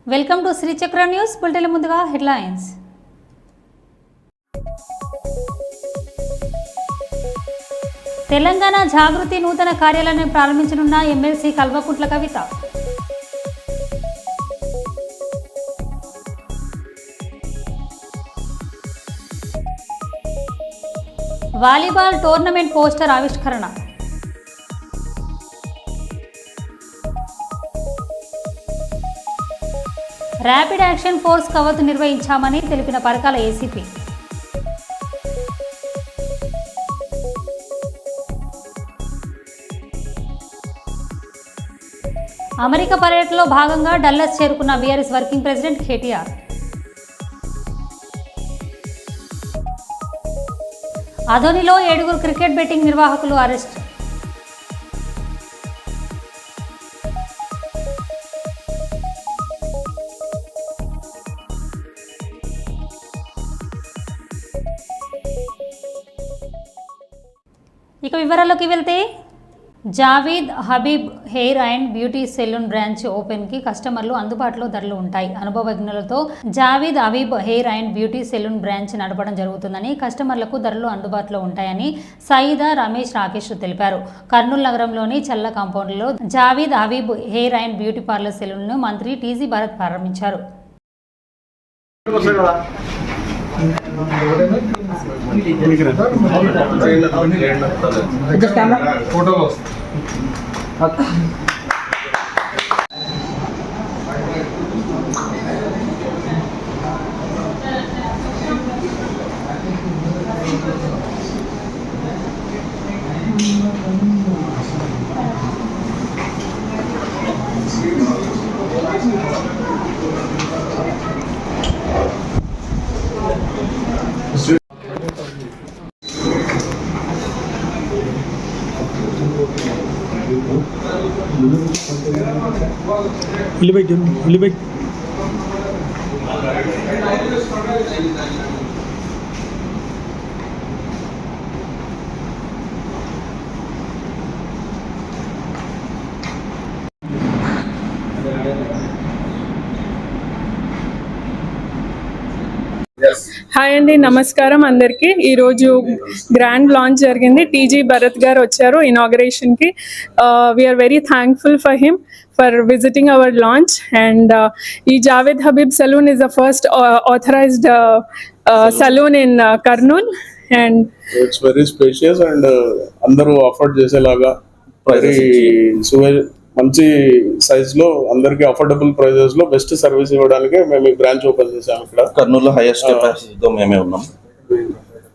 Welcome to Shri చక్ర news bulletin. ముందుగా headlines. Telangana జాగృతి నూతన కార్యాలయాన్ని ప్రారంభించనున్న MLC Kalvakuntla Kavitha. Volleyball tournament poster ఆవిష్కరణ. ర్యాపిడ్ యాక్షన్ ఫోర్స్ కవాతు నిర్వహించామని తెలిపిన పరకాల ఏసీపీ. అమెరికా పర్యటనలో భాగంగా డల్లస్ చేరుకున్న బీఆర్ఎస్ వర్కింగ్ ప్రెసిడెంట్ కేటీఆర్. అదోనిలో 7 క్రికెట్ బెట్టింగ్ నిర్వాహకులు అరెస్ట్. ఇక వివరాల్లోకి వెళ్తే, Jawed Habib hair and beauty salon branch ఓపెన్కి కస్టమర్లు అందుబాటులో ధరలు ఉంటాయి. అనుభవజ్ఞులతో Jawed Habib hair and beauty salon branch నడపడం జరుగుతుందని, కస్టమర్లకు ధరలు అందుబాటులో ఉంటాయని సయీదా రమేష్ రాకేష్ తెలిపారు. కర్నూలు నగరంలోని చల్ల కాంపౌండ్లో Jawed Habib hair and beauty parlour సెలూన్ను మంత్రి టీజీ భరత్ ప్రారంభించారు. హాయ్ అండి, నమస్కారం అందరికి. ఈరోజు గ్రాండ్ లాంచ్ జరిగింది. టీజీ భరత్ గారు వచ్చారు ఇనాగరేషన్కి. We are very thankful for him for visiting our launch. And ఈ Jawed Habib salon is the first authorized salon in Kurnool. And it's very spacious and అందరూ అఫోర్డ్ చేసేలాగా వెరీ మంచి సైజ్ లో అందరికి అఫోర్డబుల్ ప్రైజెస్ లో బెస్ట్ సర్వీస్ ఇవ్వడానికి మేము ఈ బ్రాంచ్ ఓపెన్ చేసాము. ఇక్కడ కర్నూలులో హైయెస్ట్ కెపాసిటీతో మేమే ఉన్నాం.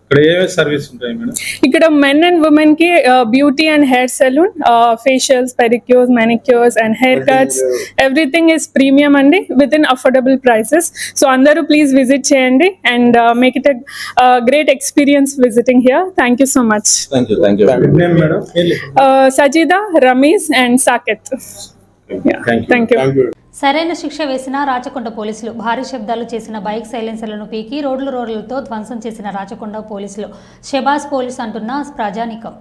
ఇక్కడ ఏమేమి సర్వీస్ ఉంటాయి మేడం? ఇక్కడ మెన్ అండ్ ఉమెన్ కి beauty and hair salon, facials, pedicures, manicures and hair cuts, everything is premium అండి, with in affordable prices. So అందరూ ప్లీజ్ విజిట్ చేయండి and make it great experience visiting here. Thank you so much. Thank you. Sajida, Rameez and Saketh. Thank you. సరైన శిక్ష వేసిన రాచకొండ పోలీసులు. భారీ శబ్దాలు చేసిన బైక్ సైలెన్సర్లను పీకి రోడ్లతో ధ్వంసం చేసిన రాచకొండ పోలీసులు. షెబాజ్ పోలీస్ అంటున్న ప్రజానికం.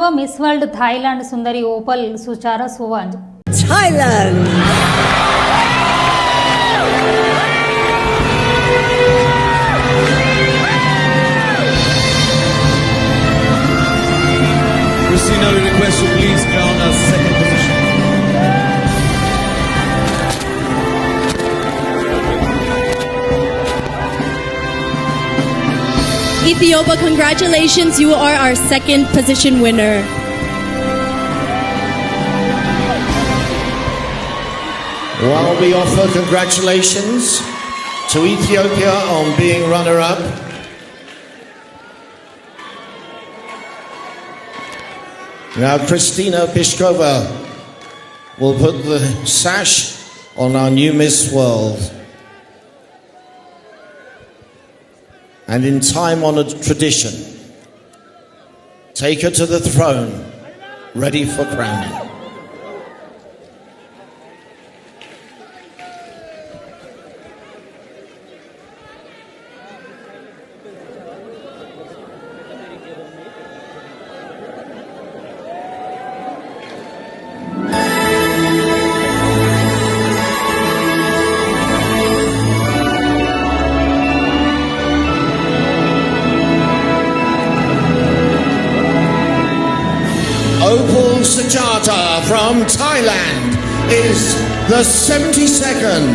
వ మిస్ వరల్డ్ థాయిలాండ్ సుందరి ఓపల్ సుచారా సువాంజ్. Christina, we request you please crown us second position. Ethiopia, congratulations, you are our second position winner. Well, we offer congratulations to Ethiopia on being runner-up. Now, Kristina Pishkova will put the sash on our new Miss World. And in time-honored tradition, take her to the throne, ready for crowning. Opal Sejata from Thailand is the 72nd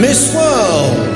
Miss World.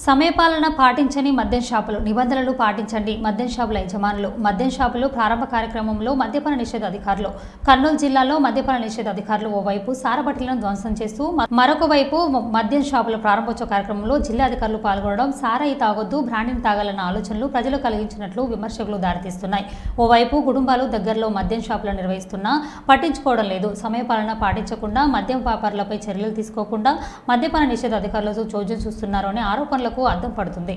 సమయపాలన పాటించని మద్యం షాపులు నిబంధనలు పాటించండి. మద్యం షాపుల యజమానులు. మద్యం షాపులు ప్రారంభ కార్యక్రమంలో మద్యపాన నిషేధ అధికారులు. కర్నూలు జిల్లాలో మద్యపాన నిషేధ అధికారులు ఓవైపు సారబట్టీలను ధ్వంసం చేస్తూ మరొక వైపు మద్యం షాపుల ప్రారంభోత్సవ కార్యక్రమంలో జిల్లా అధికారులు పాల్గొనడం సారాయి తాగొద్దు, బ్రాండిని తాగాలన్న ఆలోచనలు ప్రజలు కలిగించినట్లు విమర్శకులు దారితీస్తున్నాయి. ఓవైపు కుటుంబాలు దగ్గరలో మద్యం షాపులను నిర్వహిస్తున్నా పట్టించుకోవడం లేదు. సమయపాలన పాటించకుండా మద్యం వ్యాపారులపై చర్యలు తీసుకోకుండా మద్యపాన నిషేధ అధికారులతో చోద్యం చూస్తున్నారు అనే ఆరోపణలకు అద్దం పడుతుంది.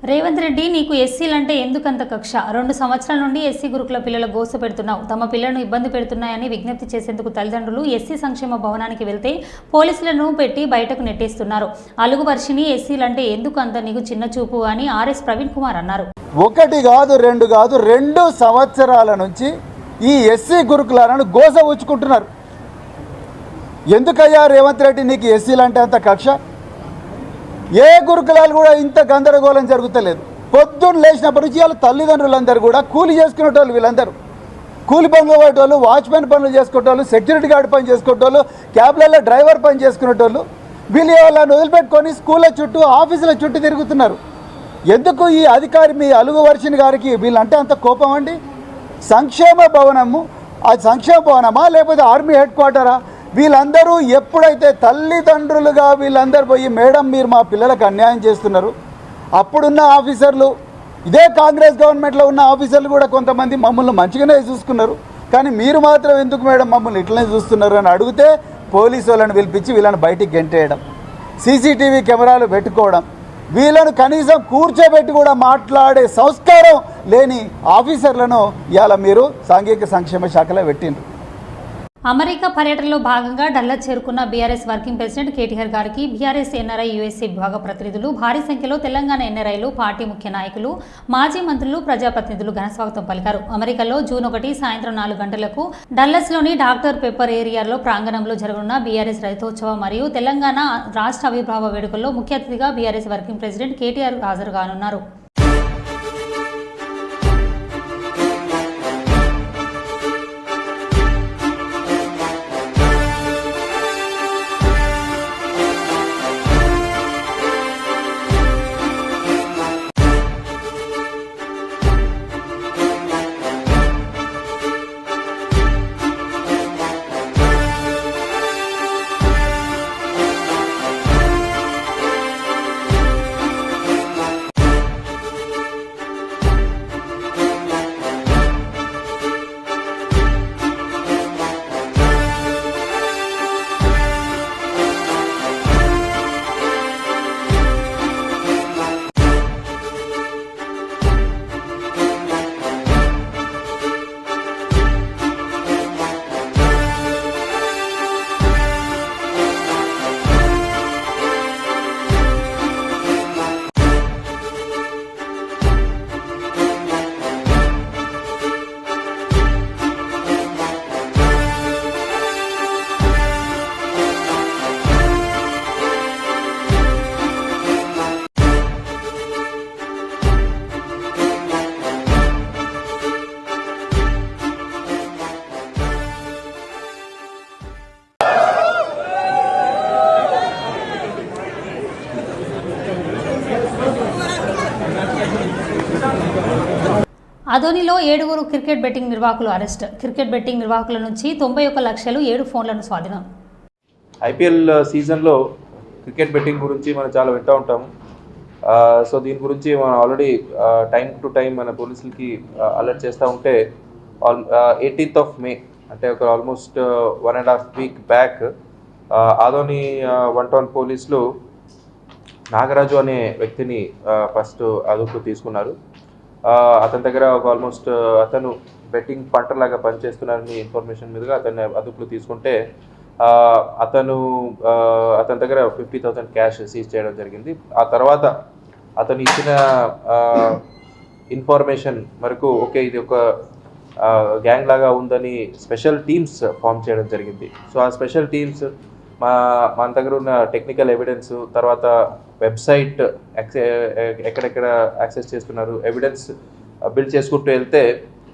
రేవంత్ రెడ్డి, నీకు ఎస్సీలంటే ఎందుకంత కక్ష? 2 సంవత్సరాల నుండి ఎస్సీ గురుకుల పిల్లల గోస పెడుతున్నావు. తమ పిల్లలను ఇబ్బంది పెడుతున్నాయని విజ్ఞప్తి చేసేందుకు తల్లిదండ్రులు ఎస్సీ సంక్షేమ భవనానికి వెళ్తే పోలీసులను పెట్టి బయటకు నెట్టేస్తున్నారు. అలుగు వర్షిని, ఎస్సీలంటే ఎందుకు అంత నీకు చిన్న చూపు అని ఆర్ఎస్ ప్రవీణ్ కుమార్ అన్నారు. 1 కాదు 2 కాదు 2 సంవత్సరాల నుంచి ఈ ఎస్సీ గురుకులాలను గోస ఉంచుకుంటున్నారు. ఎందుకయ్యా రేవంత్ రెడ్డి నీకు ఎస్సీలంటే అంత కక్ష? ఏ గురుకులాలు కూడా ఇంత గందరగోళం జరుగుతలేదు. పొద్దున్న లేచినప్పటి నుంచి వాళ్ళ తల్లిదండ్రులందరూ కూడా కూలి చేసుకునేటోళ్ళు, వీళ్ళందరూ కూలి పనులు పోయేటోళ్ళు, వాచ్మెన్ పనులు చేసుకునేటోళ్ళు, సెక్యూరిటీ గార్డ్ పని చేసుకునేటోళ్ళు, క్యాబ్లలో డ్రైవర్ పని చేసుకునేటోళ్ళు. వీళ్ళు వాళ్ళని వదిలిపెట్టుకొని స్కూళ్ళ చుట్టూ, ఆఫీసుల చుట్టూ తిరుగుతున్నారు. ఎందుకు ఈ అధికారి మీ అలుగు వర్షిని గారికి వీళ్ళంటే అంత కోపం అండి? సంక్షేమ భవనము, అది సంక్షేమ భవనమా లేకపోతే ఆర్మీ హెడ్ క్వార్టరా? వీళ్ళందరూ ఎప్పుడైతే తల్లిదండ్రులుగా వీళ్ళందరూ పోయి మేడం మీరు మా పిల్లలకు అన్యాయం చేస్తున్నారు, అప్పుడున్న ఆఫీసర్లు, ఇదే కాంగ్రెస్ గవర్నమెంట్లో ఉన్న ఆఫీసర్లు కూడా కొంతమంది మమ్మల్ని మంచిగానే చూసుకున్నారు, కానీ మీరు మాత్రం ఎందుకు మేడం మమ్మల్ని ఇట్లనే చూస్తున్నారు అని అడిగితే పోలీసు వాళ్ళని పిలిపించి వీళ్ళని బయటికి గెంటేయడం. సీసీటీవీ కెమెరాలు పెట్టుకోవడం, వీళ్ళను కనీసం కూర్చోబెట్టి కూడా మాట్లాడే సంస్కారం లేని ఆఫీసర్లను ఇవాళ మీరు సాంఘిక సంక్షేమ శాఖలో పెట్టిండ్రు. అమెరికా పర్యటనలో భాగంగా డల్లాస్ చేరుకున్న బీఆర్ఎస్ వర్కింగ్ ప్రెసిడెంట్ కేటీఆర్ గారికి బీఆర్ఎస్ ఎన్ఆర్ఐ యూఎస్సీ విభాగ ప్రతినిధులు, భారీ సంఖ్యలో తెలంగాణ ఎన్ఆర్ఐలు, పార్టీ ముఖ్య నాయకులు, మాజీ మంత్రులు, ప్రజాప్రతినిధులు ఘనస్వాగతం పలికారు. అమెరికాలో జూన్ 1 సాయంత్రం 4 గంటలకు డల్లస్లోని డాక్టర్ పెప్పర్ ఏరియాలో ప్రాంగణంలో జరగనున్న బీఆర్ఎస్ రైతోత్సవం మరియు తెలంగాణ రాష్ట్ర ఆవిర్భావ వేడుకల్లో ముఖ్య అతిథిగా బీఆర్ఎస్ వర్కింగ్ ప్రెసిడెంట్ కేటీఆర్ హాజరు కానున్నారు. అదోనిలో 7 క్రికెట్ బెట్టింగ్ నిర్వాహకులు అరెస్ట్. క్రికెట్ బెట్టింగ్ నిర్వాహకుల నుంచి 91 లక్షలు 7 ఫోన్లను స్వాధీనం. ఐపీఎల్ సీజన్లో క్రికెట్ బెట్టింగ్ గురించి మనం చాలా వింటూ ఉంటాము. సో దీని గురించి మనం ఆల్రెడీ టైం టు టైం మన పోలీసులకి అలర్ట్ చేస్తూ ఉంటే 18th May అంటే ఒక ఆల్మోస్ట్ 1.5 week బ్యాక్ ఆదోని 1 పోలీసులు నాగరాజు అనే వ్యక్తిని ఫస్ట్ అదుపు తీసుకున్నారు. అతని దగ్గర ఒక ఆల్మోస్ట్ అతను బెట్టింగ్ పంటలాగా పనిచేస్తున్నారని ఇన్ఫర్మేషన్ మీదుగా అతన్ని అదుపులో తీసుకుంటే అతని దగ్గర 50,000 క్యాష్ సీజ్ చేయడం జరిగింది. ఆ తర్వాత అతను ఇచ్చిన ఇన్ఫర్మేషన్ వరకు ఓకే ఇది ఒక గ్యాంగ్ లాగా ఉందని స్పెషల్ టీమ్స్ ఫామ్ చేయడం జరిగింది. సో ఆ స్పెషల్ టీమ్స్ మన దగ్గర ఉన్న టెక్నికల్ ఎవిడెన్స్, తర్వాత వెబ్సైట్ ఎక్కడెక్కడ యాక్సెస్ చేస్తున్నారు ఎవిడెన్స్ బిల్డ్ చేసుకుంటూ వెళ్తే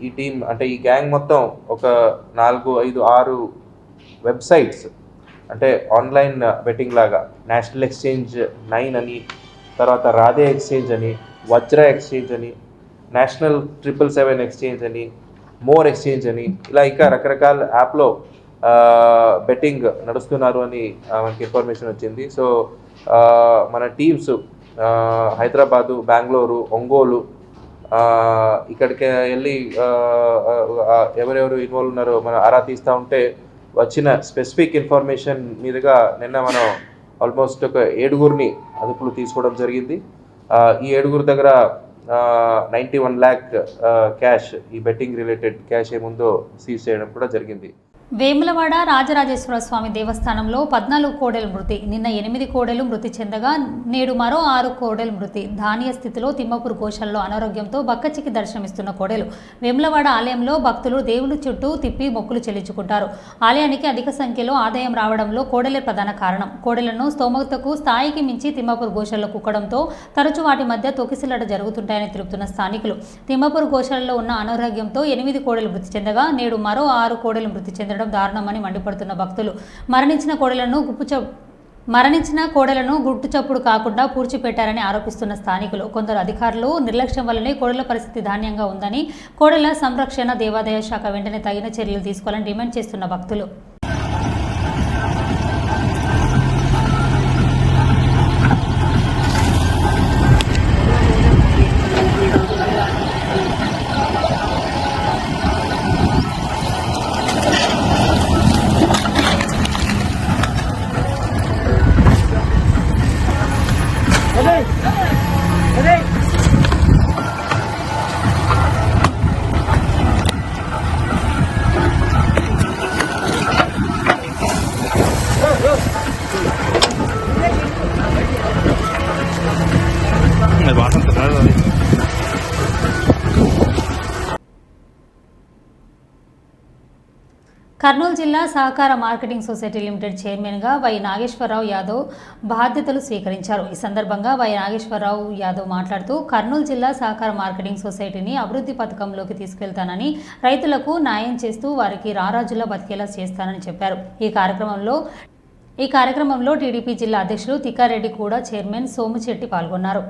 ఈ టీం అంటే ఈ గ్యాంగ్ మొత్తం ఒక 4, 5, 6 వెబ్సైట్స్ అంటే ఆన్లైన్ బెట్టింగ్ లాగా నేషనల్ ఎక్స్చేంజ్ 9 అని, తర్వాత రాధే ఎక్స్చేంజ్ అని, వజ్ర ఎక్స్చేంజ్ అని, నేషనల్ 777 ఎక్స్చేంజ్ అని, మోర్ ఎక్స్చేంజ్ అని, ఇలా ఇంకా రకరకాల యాప్లో బెట్టింగ్ నడుస్తున్నారు అని మనకి ఇన్ఫర్మేషన్ వచ్చింది. సో మన టీమ్స్ హైదరాబాదు, బెంగళూరు, ఒంగోలు ఇక్కడికి వెళ్ళి ఎవరెవరు ఇన్వాల్వ్ ఉన్నారో మనం ఆరా తీస్తూ ఉంటే వచ్చిన స్పెసిఫిక్ ఇన్ఫర్మేషన్ మీదుగా నిన్న మనం ఆల్మోస్ట్ ఒక 7 అదుపులు తీసుకోవడం జరిగింది. ఈ 7 దగ్గర 91 lakh క్యాష్, ఈ బెట్టింగ్ రిలేటెడ్ క్యాష్ ఏముందో సీజ్ చేయడం కూడా జరిగింది. వేములవాడ రాజరాజేశ్వర స్వామి దేవస్థానంలో 14 కోడెల మృతి. నిన్న 8 కోడెలు మృతి చెందగా నేడు మరో 6 కోడెల మృతి. ధాన్య స్థితిలో తిమ్మపూర్ గోశాలలో అనారోగ్యంతో బక్కచికి దర్శనమిస్తున్న కోడెలు. వేములవాడ ఆలయంలో భక్తులు దేవుడి చుట్టూ తిప్పి మొక్కులు చెల్లించుకుంటారు. ఆలయానికి అధిక సంఖ్యలో ఆదాయం రావడంలో కోడెలే ప్రధాన కారణం. కోడెలను స్తోమతకు స్థాయికి మించి తిమ్మపూర్ గోశాలలో కుక్కడంతో తరచూ వాటి మధ్య తొకిసలాట జరుగుతుంటాయని తెలుపుతున్న స్థానికులు. తిమ్మపూర్ గోశాలలో ఉన్న అనారోగ్యంతో 8 కోడెలు మృతి చెందగా నేడు మరో 6 కోడెలు మృతి చెందడం దారుణమని మండిపడుతున్న భక్తులు మరణించిన కోడలను గుట్టుచప్పుడు కాకుండా పూడ్చిపెట్టారని ఆరోపిస్తున్న స్థానికులు. కొందరు అధికారులు నిర్లక్ష్యం వల్లనే కోడెల పరిస్థితి ధాన్యంగా ఉందని, కోడెల సంరక్షణ దేవాదాయ శాఖ వెంటనే తగిన చర్యలు తీసుకోవాలని డిమాండ్ చేస్తున్న భక్తులు. కర్నూలు జిల్లా సహకార మార్కెటింగ్ సొసైటీ లిమిటెడ్ చైర్మన్గా వై నాగేశ్వరరావు యాదవ్ బాధ్యతలు స్వీకరించారు. ఈ సందర్భంగా వై నాగేశ్వరరావు యాదవ్ మాట్లాడుతూ కర్నూలు జిల్లా సహకార మార్కెటింగ్ సొసైటీని అభివృద్ధి పథకంలోకి తీసుకెళ్తానని, రైతులకు న్యాయం చేస్తూ వారికి రారాజులా బతికేలా చేస్తానని చెప్పారు. ఈ కార్యక్రమంలో టీడీపీ జిల్లా అధ్యక్షులు తిక్కారెడ్డి కూడా చైర్మన్ సోముచెట్టి పాల్గొన్నారు.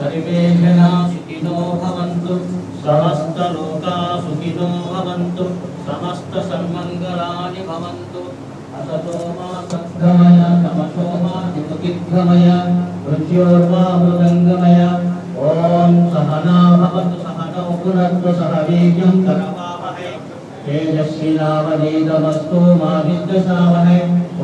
सर्वे जना सुखिनो भवन्तु, समस्त लोका सुखिनो भवन्तु, समस्त सन्मंगलानि भवन्तु. असतो मा सद्गमय, तमसो मा ज्योतिर्गमय, मृत्योर्मा मृदङ्गमय. ओम सहना भवतु सहनौ भुनक्तु सह वीर्यं करवावहै. तेजस्विनावधीतमस्तु मा विद्विषावहै.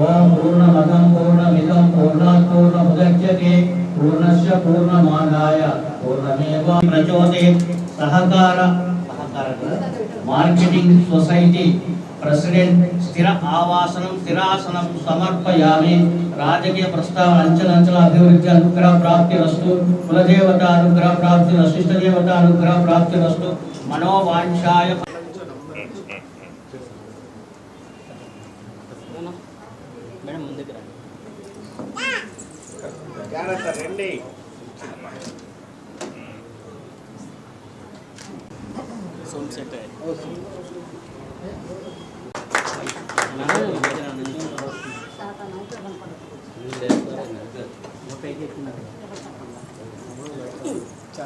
ओम पूर्णमदं पूर्णमिदं पूर्णात् पूर्णमुदच्यते पूर्णस्य पूर्णमादाय पूर्णमेव प्रचोदयेत्. सहकार मार्केटिंग सोसाइटी प्रेसिडेंट स्थिर आवासनं स्थिरासनं समर्पयामि. राजकीय प्रस्ताव अंचल अभिवृद्धि अनुग्रह प्राप्तिरस्तु. कुलदेवता अनुग्रह प्राप्तिरस्तु. इष्टदेवता अनुग्रह प्राप्तिरस्तु. मनोवांछाय మేడం ముందుకు రండి.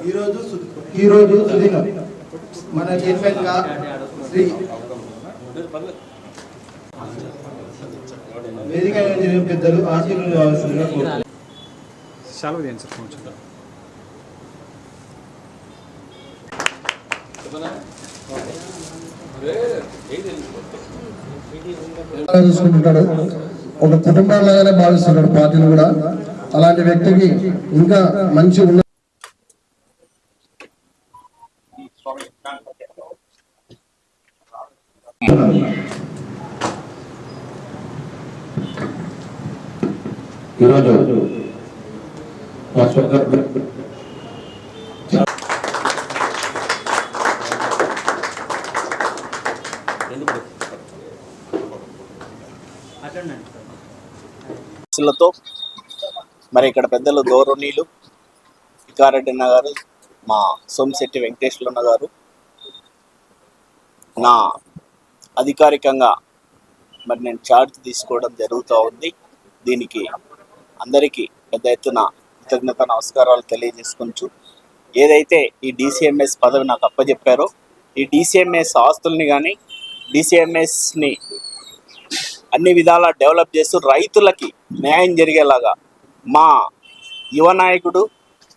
ఈరోజు సుదినం మన చైర్మన్ గా శ్రీ వేదిక పెద్దలు ఆశీర్వదించవలసిందిగా కోరుతున్నాను. చూసుకుంటాడు, ఒక కుటుంబంలాగానే భావిస్తున్నాడు పార్టీని కూడా. అలాంటి వ్యక్తికి ఇంకా మంచి ఉన్న ఈరోజు మరి ఇక్కడ పెద్దలు గౌరవనీయులు తిక్కారెడ్డి అన్న గారు, మా సోమిశెట్టి వెంకటేశ్వరన్న గారు, నా అధికారికంగా మరి నేను ఛార్జ్ తీసుకోవడం జరుగుతూ ఉంది. దీనికి అందరికీ పెద్ద ఎత్తున కృతజ్ఞత నమస్కారాలు తెలియజేసుకుంటూ, ఏదైతే ఈ డిసిఎంఎస్ పదవి నాకు అప్పచెప్పారో, ఈ డిసిఎంఎస్ ఆస్తుల్ని కానీ డిసిఎంఎస్ని అన్ని విధాలా డెవలప్ చేస్తూ రైతులకి న్యాయం జరిగేలాగా మా యువ నాయకుడు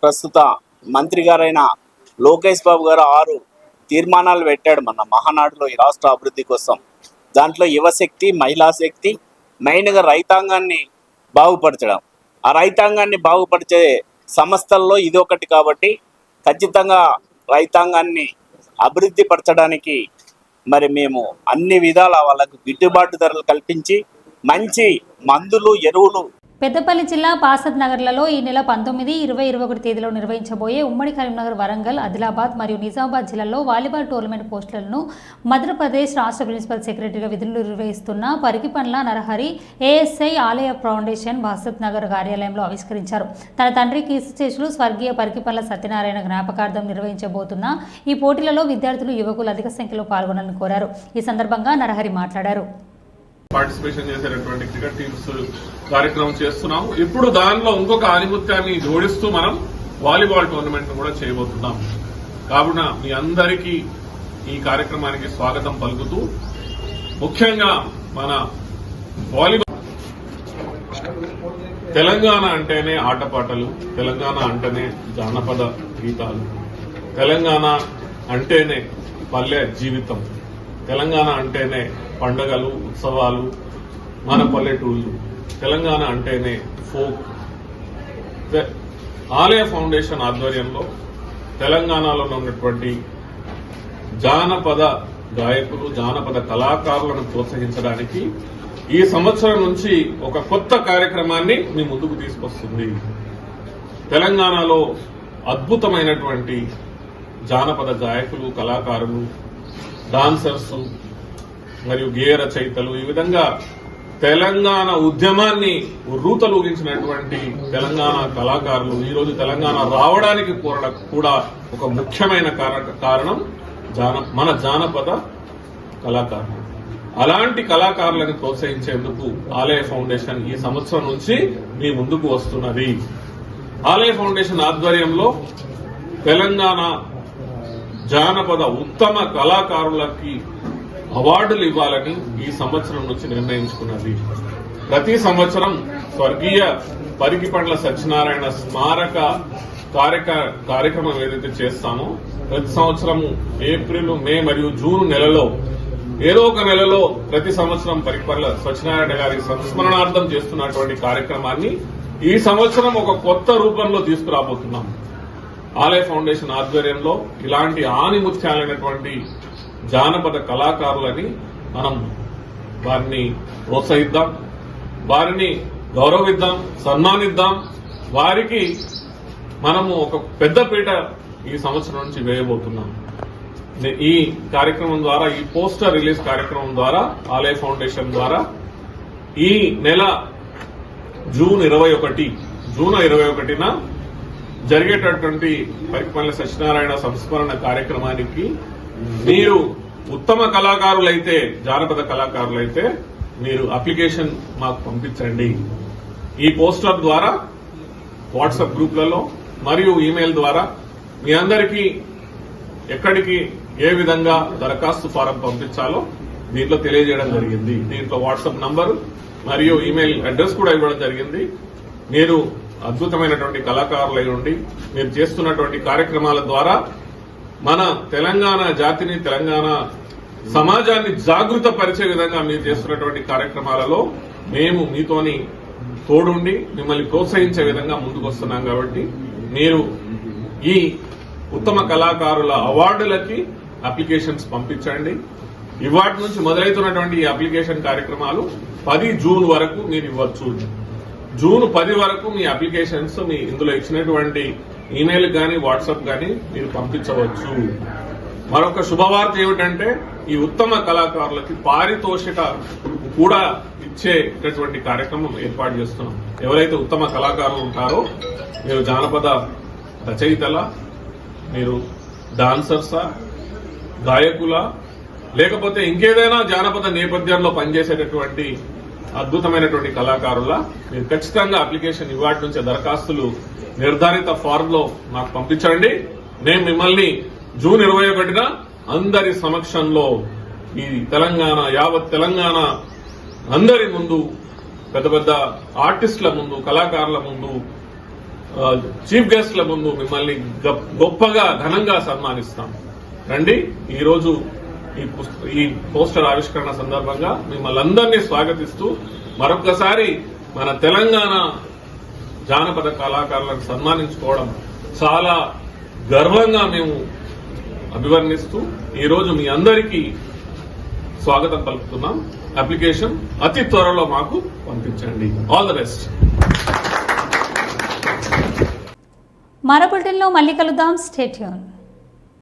ప్రస్తుత మంత్రి గారైన లోకేష్ బాబు గారు 6 తీర్మానాలు పెట్టాడు మన మహానాడులో ఈ రాష్ట్ర అభివృద్ధి కోసం. దాంట్లో యువశక్తి, మహిళా శక్తి, మెయిన్గా రైతాంగాన్ని బాగుపరచడం. ఆ రైతాంగాన్ని బాగుపరిచే సంస్థల్లో ఇది ఒకటి. కాబట్టి ఖచ్చితంగా రైతాంగాన్ని అభివృద్ధి పరచడానికి మరి మేము అన్ని విధాల వాళ్ళకు గిట్టుబాటు ధరలు కల్పించి మంచి మందులు, ఎరువులు పెద్దపల్లి జిల్లా పాసద్ నగర్లలో ఈ నెల 19, 20, 21 తేదీలో నిర్వహించబోయే ఉమ్మడి కరీంనగర్, వరంగల్, ఆదిలాబాద్ మరియు నిజామాబాద్ జిల్లాల్లో వాలీబాల్ టోర్నమెంట్ పోస్టులను మధ్యప్రదేశ్ రాష్ట్ర ప్రిన్సిపల్ సెక్రటరీగా విధులు నిర్వహిస్తున్న పరికిపండ్ల నరహరి ఏఎస్ఐ ఆలయ ఫౌండేషన్ పాసద్ నగర్ కార్యాలయంలో ఆవిష్కరించారు. తన తండ్రి కీర్తిశేషులు స్వర్గీయ పరికిపండ్ల సత్యనారాయణ జ్ఞాపకార్థం నిర్వహించబోతున్న ఈ పోటీలలో విద్యార్థులు, యువకులు అధిక సంఖ్యలో పాల్గొనాలని కోరారు. ఈ సందర్భంగా నరహరి మాట్లాడారు. పార్టిసిపేషన్ చేసేటటువంటి క్రికెట్ టీమ్స్ కార్యక్రమం చేస్తున్నాం. ఇప్పుడు దానిలో ఇంకొక ఆధిపత్యాన్ని జోడిస్తూ మనం వాలీబాల్ టోర్నమెంట్ కూడా చేయబోతున్నాం. కావున మీ అందరికీ ఈ కార్యక్రమానికి స్వాగతం పలుకుతూ, ముఖ్యంగా మన వాలీబాల్ తెలంగాణ అంటేనే ఆటపాటలు, తెలంగాణ అంటేనే జానపద గీతాలు, తెలంగాణ అంటేనే పల్లె జీవితం, తెలంగాణ అంటేనే పండగలు, ఉత్సవాలు, మన పల్లెటూళ్ళు, తెలంగాణ అంటేనే ఫోక్. ఆలయ ఫౌండేషన్ ఆధ్వర్యంలో తెలంగాణలో ఉన్నటువంటి జానపద గాయకులు, జానపద కళాకారులను ప్రోత్సహించడానికి ఈ సంవత్సరం నుంచి ఒక కొత్త కార్యక్రమాన్ని మీ ముందుకు తీసుకొస్తుంది. తెలంగాణలో అద్భుతమైనటువంటి జానపద గాయకులు, కళాకారులు, డాన్సర్స్ మరియు గేయ రచయితలు, ఈ విధంగా తెలంగాణ ఉద్యమాన్ని రూతలూగించినటువంటి తెలంగాణ కళాకారులు ఈరోజు తెలంగాణ రావడానికి కూడా ఒక ముఖ్యమైన కారణం మన జానపద కళాకారులు. అలాంటి కళాకారులను ప్రోత్సహించేందుకు ఆలయ ఫౌండేషన్ ఈ సంవత్సరం నుంచి మీ ముందుకు వస్తున్నది. ఆలయ ఫౌండేషన్ ఆధ్వర్యంలో తెలంగాణ జానపద ఉత్తమ కళాకారులకి అవార్డులు ఇవ్వాలని ఈ సంవత్సరం నుంచి నిర్ణయించుకున్నది. ప్రతి సంవత్సరం స్వర్గీయ పరికిపండ్ల సత్యనారాయణ స్మారక కార్యక్రమం ఏదైతే చేస్తామో ప్రతి సంవత్సరం ఏప్రిల్, మే మరియు జూన్ నెలలో ఏదో ఒక నెలలో ప్రతి సంవత్సరం పరికిపండ్ల సత్యనారాయణ గారి సంస్మరణార్థం చేస్తున్నటువంటి కార్యక్రమాన్ని ఈ సంవత్సరం ఒక కొత్త రూపంలో తీసుకురాబోతున్నాం. ఆలయ ఫౌండేషన్ ఆధ్వర్యంలో ఇలాంటి ఆణిముత్యాలైనటువంటి జానపద కళాకారులని మనం వారిని ప్రోత్సహిద్దాం, వారిని గౌరవిద్దాం, సన్మానిద్దాం. వారికి మనము ఒక పెద్దపీట ఈ సంవత్సరం నుంచి వేయబోతున్నాం. ఈ కార్యక్రమం ద్వారా, ఈ పోస్టర్ రిలీజ్ కార్యక్రమం ద్వారా ఆలయ ఫౌండేషన్ ద్వారా ఈ నెల జూన్ 21న జరిగేటటువంటి పరికిపండ్ల సత్యనారాయణ సంస్మరణ కార్యక్రమానికి మీరు ఉత్తమ కళాకారులైతే, జానపద కళాకారులైతే మీరు అప్లికేషన్ మాకు పంపించండి. ఈ పోస్టర్ ద్వారా వాట్సాప్ గ్రూప్లలో మరియు ఈమెయిల్ ద్వారా మీ అందరికీ ఎక్కడికి ఏ విధంగా దరఖాస్తు ఫారం పంపించాలో దీంట్లో తెలియజేయడం జరిగింది. దీంట్లో వాట్సాప్ నంబరు మరియు ఈమెయిల్ అడ్రస్ కూడా ఇవ్వడం జరిగింది. మీరు అద్భుతమైనటువంటి కళాకారులై ఉండి మీరు చేస్తున్నటువంటి కార్యక్రమాల ద్వారా మన తెలంగాణ జాతిని, తెలంగాణ సమాజాన్ని జాగృత పరిచే విధంగా మీరు చేస్తున్నటువంటి కార్యక్రమాలలో మేము మీతోని తోడుండి మిమ్మల్ని ప్రోత్సహించే విధంగా ముందుకు వస్తున్నాం. కాబట్టి మీరు ఈ ఉత్తమ కళాకారుల అవార్డులకి అప్లికేషన్స్ పంపించండి. ఇవాటి నుంచి మొదలవుతున్నటువంటి ఈ అప్లికేషన్ కార్యక్రమాలు 10 జూన్ వరకు మీరు ఇవ్వచ్చు. జూన్ 10 వరకు మీ అప్లికేషన్స్ మీ ఇందులో ఇచ్చినటువంటి ఈమెయిల్ కానీ వాట్సాప్ కానీ మీరు పంపించవచ్చు. మరొక శుభవార్త ఏమిటంటే ఈ ఉత్తమ కళాకారులకి పారితోషిక కూడా ఇచ్చేటటువంటి కార్యక్రమం ఏర్పాటు చేస్తున్నాం. ఎవరైతే ఉత్తమ కళాకారులు ఉంటారో, మీరు జానపద రచయితల, మీరు డాన్సర్సా, గాయకుల, లేకపోతే ఇంకేదైనా జానపద నేపథ్యంలో పనిచేసేటటువంటి అద్భుతమైనటువంటి కళాకారుల, మీరు ఖచ్చితంగా అప్లికేషన్ ఇవాటి నుంచే దరఖాస్తులు నిర్ధారిత ఫారం లో మాకు పంపించండి. నేను మిమ్మల్ని జూన్ 21న అందరి సమక్షంలో ఈ తెలంగాణ, యావత్ తెలంగాణ అందరి ముందు, పెద్ద పెద్ద ఆర్టిస్టుల ముందు, కళాకారుల ముందు, చీఫ్ గెస్ట్ల ముందు మిమ్మల్ని గొప్పగా ఘనంగా సన్మానిస్తాం. రండి. ఈరోజు ఈ పోస్టర్ ఆవిష్కరణ సందర్భంగా మిమ్మల్ని అందరినీ స్వాగతిస్తూ మరొకసారి మన తెలంగాణ జానపద కళాకారులను సన్మానించుకోవడం చాలా గర్వంగా మేము అభివర్ణిస్తూ ఈరోజు మీ అందరికీ స్వాగతం పలుకుతున్నాం. అప్లికేషన్ అతి త్వరలో మాకు పంపించండి. All the best. మరో బులెటిన్లో మళ్ళీ కలుద్దాం. Stay tune.